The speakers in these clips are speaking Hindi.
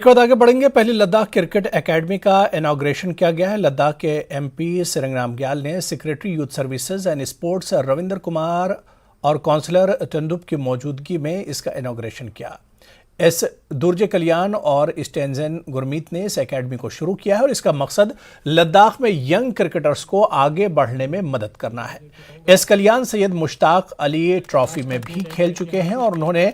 एक बात आगे बढ़ेंगे। पहले लद्दाख क्रिकेट एकेडमी का इनॉग्रेशन किया गया है। लद्दाख के एमपी सिरंगराम ग्याल ने secretary youth services and sports Ravindra Kumar और काउंसलर तेंदुप की मौजूदगी में इसका इनॉग्रेशन किया। एस दुर्जे कल्याण और स्टेंजन गुरमीत ने इस एकेडमी को शुरू किया है और इसका मकसद लद्दाख में यंग क्रिकेटर्स को आगे बढ़ने में मदद करना है। एस कल्याण सैयद मुश्ताक अली ट्रॉफी में भी खेल चुके हैं और उन्होंने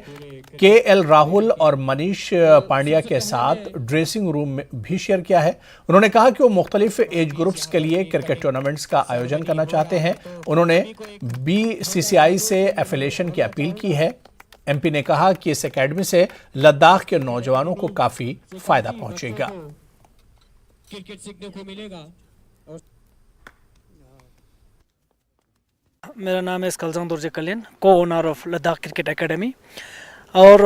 KL राहुल और मनीष पांड्या के साथ ड्रेसिंग रूम में भी शेयर किया है। उन्होंने कहा कि वो मुख्तलिफ एज ग्रुप्स के लिए क्रिकेट टूर्नामेंट्स का आयोजन करना चाहते हैं। उन्होंने BCCI से एफिलिएशन की अपील की है। MP ने कहा कि इस एकेडमी से लद्दाख के नौजवानों को काफी फायदा पहुंचेगा। क्रिकेट सीखने को मिलेगा। मेरा नाम है स्कलजंग दुर्जे कल्याण, को owner of Ladakh cricket academy. और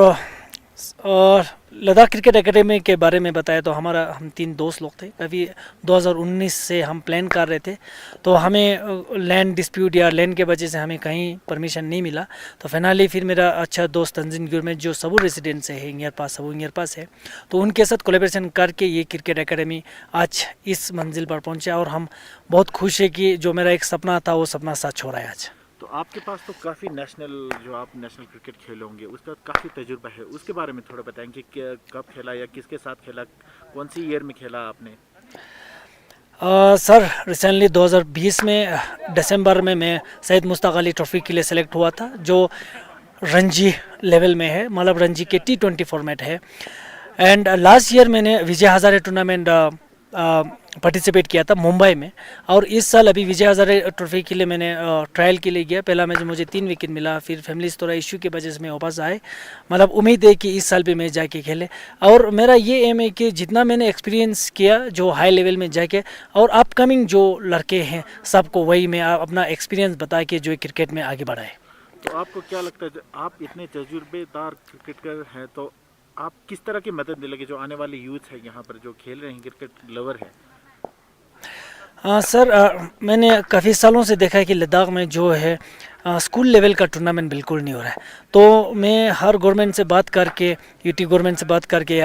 लद्दाख क्रिकेट एकेडमी के बारे में बताया तो हम 3 दोस्त लोग थे। अभी 2019 से हम प्लान कर रहे थे, तो हमें लैंड डिस्प्यूट या लैंड के वजह से हमें कहीं परमिशन नहीं मिला। तो फाइनली फिर मेरा अच्छा दोस्त तंजीन गुरमीत जो सबू रेसिडेंट से है, इंगियर पास है, तो उनके साथ कोलेब्रेशन करके ये क्रिकेट एकेडमी आज इस मंजिल पर पहुँचा और हम बहुत खुश है कि जो मेरा एक सपना था वो सपना सच हो रहा है आज। तो आपके पास तो काफ़ी नेशनल क्रिकेट खेले होंगे, उसका काफ़ी तजुर्बा है, उसके बारे में थोड़ा बताएंगे कि कब खेला या किसके साथ खेला, कौन सी ईयर में खेला आपने? सर रिसेंटली 2020 में दिसंबर में मैं सैयद मुश्ताक अली ट्रॉफी के लिए सेलेक्ट हुआ था, जो रणजी लेवल में है, मतलब रणजी के T20 फॉर्मेट है। एंड लास्ट ईयर मैंने विजय हजारे टूर्नामेंट पार्टिसिपेट किया था मुंबई में, और इस साल अभी विजय हजारे ट्रॉफी के लिए मैंने ट्रायल के लिए गया। पहला मैच मुझे 3 विकेट मिला, फिर फैमिली थोड़ा इशू की वजह से मैं वापस आए। मतलब उम्मीद है कि इस साल भी मैं जाके खेले, और मेरा ये एम है कि जितना मैंने एक्सपीरियंस किया जो हाई लेवल में जाके, और अपकमिंग जो लड़के हैं सबको वही मैं अपना एक्सपीरियंस बता के जो क्रिकेट में आगे बढ़ाए। तो आपको क्या लगता है, आप इतने तजुर्बेदार क्रिकेटर हैं, तो आप किस तरह की मदद मिलेगी जो आने वाले यूथ है यहाँ पर जो खेल रहे हैं, क्रिकेट लवर है? सर मैंने काफ़ी सालों से देखा है कि लद्दाख में जो है स्कूल लेवल का टूर्नामेंट बिल्कुल नहीं हो रहा है। तो मैं हर गवर्नमेंट से बात करके, UT गवर्नमेंट से बात करके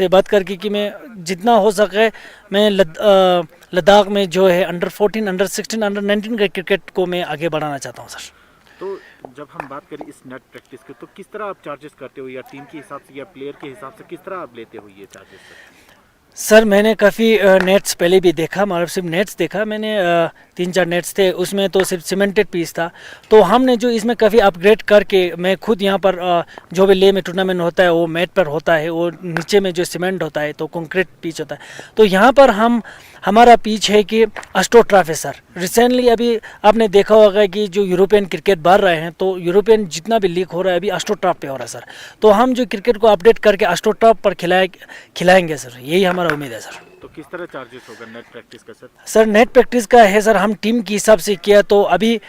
बात करके कि मैं जितना हो सके मैं लद्दाख में जो है अंडर 14, अंडर 16, अंडर 19 का क्रिकेट को मैं आगे बढ़ाना चाहता हूँ सर। तो जब हम बात करें इस नेट प्रैक्टिस के, तो किस तरह आप चार्जेस करते हो, या टीम के हिसाब से या प्लेयर के हिसाब से किस तरह आप लेते हो ये चार्जेस? सर मैंने काफ़ी नेट्स पहले भी देखा, मतलब सिर्फ नेट्स देखा मैंने, 3-4 नेट्स थे, उसमें तो सिर्फ सीमेंटेड पीस था। तो हमने जो इसमें काफ़ी अपग्रेड करके, मैं खुद यहाँ पर जो भी ले में टूर्नामेंट होता है वो मैट पर होता है, वो नीचे में जो सीमेंट होता है तो कंक्रीट पिच होता है। तो यहाँ पर हमारा पिच है कि एस्ट्रोटर्फ है सर। रिसेंटली अभी आपने देखा होगा कि जो यूरोपियन क्रिकेट बढ़ रहे हैं, तो यूरोपियन जितना भी लीग हो रहा है अभी एस्ट्रोटर्फ पे हो रहा है सर। तो हम जो क्रिकेट को अपडेट करके एस्ट्रोटर्फ पर खिलाएंगे सर, यही हमारा उम्मीद है सर। तो किस तरह चार्जेस होगा नेट प्रैक्टिस का सर? सर नेट प्रैक्टिस का है सर, हम टीम के हिसाब से किया, तो अभी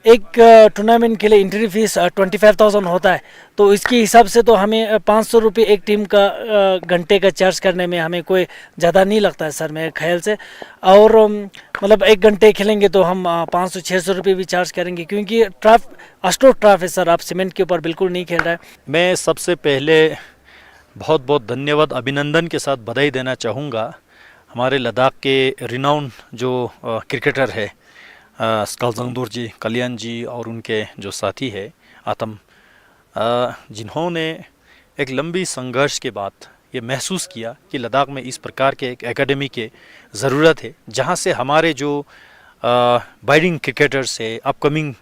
एक टूर्नामेंट के लिए एंट्री फीस 25,000 होता है, तो इसके हिसाब से तो हमें 500 रुपये एक टीम का घंटे का चार्ज करने में हमें कोई ज़्यादा नहीं लगता है सर मेरे ख्याल से। और मतलब 1 घंटे खेलेंगे तो हम 500-600 रुपये भी चार्ज करेंगे, क्योंकि एस्ट्रोटर्फ है सर, आप सीमेंट के ऊपर बिल्कुल नहीं खेल रहा है। मैं सबसे पहले बहुत बहुत धन्यवाद, अभिनंदन के साथ बधाई देना चाहूँगा हमारे लद्दाख के रिनाउंड जो क्रिकेटर है स्कलजंग दुर्जे कल्याण जी और उनके जो साथी है आतम, जिन्होंने एक लंबी संघर्ष के बाद ये महसूस किया कि लद्दाख में इस प्रकार के एक एकेडमी के ज़रूरत है, जहाँ से हमारे जो बाइडिंग क्रिकेटर्स है, अपकमिंग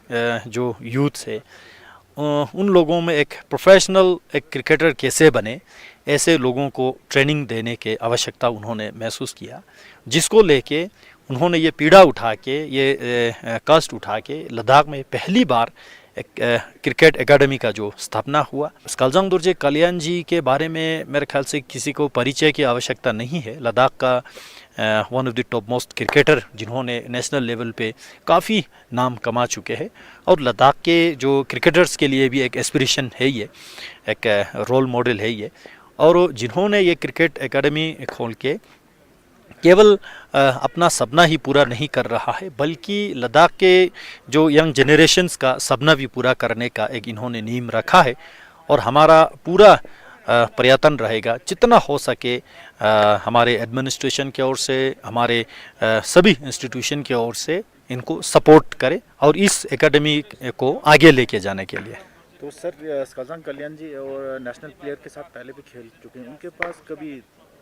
जो यूथ है, उन लोगों में एक प्रोफेशनल एक क्रिकेटर कैसे बने, ऐसे लोगों को ट्रेनिंग देने के आवश्यकता उन्होंने महसूस किया, जिसको लेके उन्होंने ये पीड़ा उठा के, ये कष्ट उठा के लद्दाख में पहली बार एक क्रिकेट एकेडमी का जो स्थापना हुआ। स्कलजंग दुर्जे कल्याण जी के बारे में मेरे ख्याल से किसी को परिचय की आवश्यकता नहीं है। लद्दाख का one of the top most cricketer, जिन्होंने नेशनल लेवल पे काफ़ी नाम कमा चुके हैं, और लद्दाख के जो क्रिकेटर्स के लिए भी एक एस्पिरेशन है, ये एक रोल मॉडल है ये, और जिन्होंने ये क्रिकेट एकेडमी खोल के केवल अपना सपना ही पूरा नहीं कर रहा है, बल्कि लद्दाख के जो यंग जनरेशन्स का सपना भी पूरा करने का एक इन्होंने नींव रखा है। और हमारा पूरा प्रयत्न रहेगा जितना हो सके हमारे एडमिनिस्ट्रेशन की ओर से, हमारे सभी इंस्टीट्यूशन की ओर से इनको सपोर्ट करें और इस एकेडमी को आगे लेके जाने के लिए। तो सर स्कालजंग कल्याण जी और नेशनल प्लेयर के साथ पहले भी खेल चुके हैं, उनके पास कभी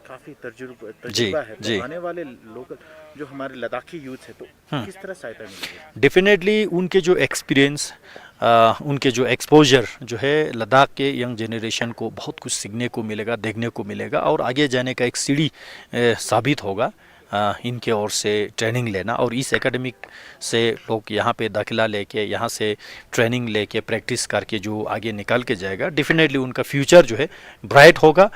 काफ़ी तजुर्बा है, जी। तो आने वाले लोकल जो हमारे लद्दाखी यूथ है तो किस तरह सहायता मिलेगी? डेफिनेटली उनके जो एक्सपीरियंस, उनके जो एक्सपोजर जो है लद्दाख के यंग जनरेशन को बहुत कुछ सीखने को मिलेगा, देखने को मिलेगा और आगे जाने का एक सीढ़ी साबित होगा इनके ओर से ट्रेनिंग लेना। और इस एकेडमिक से लोग यहाँ पे दाखिला लेके, यहाँ से ट्रेनिंग लेके, प्रैक्टिस करके जो आगे निकल के जाएगा, डेफिनेटली उनका फ्यूचर जो है ब्राइट होगा।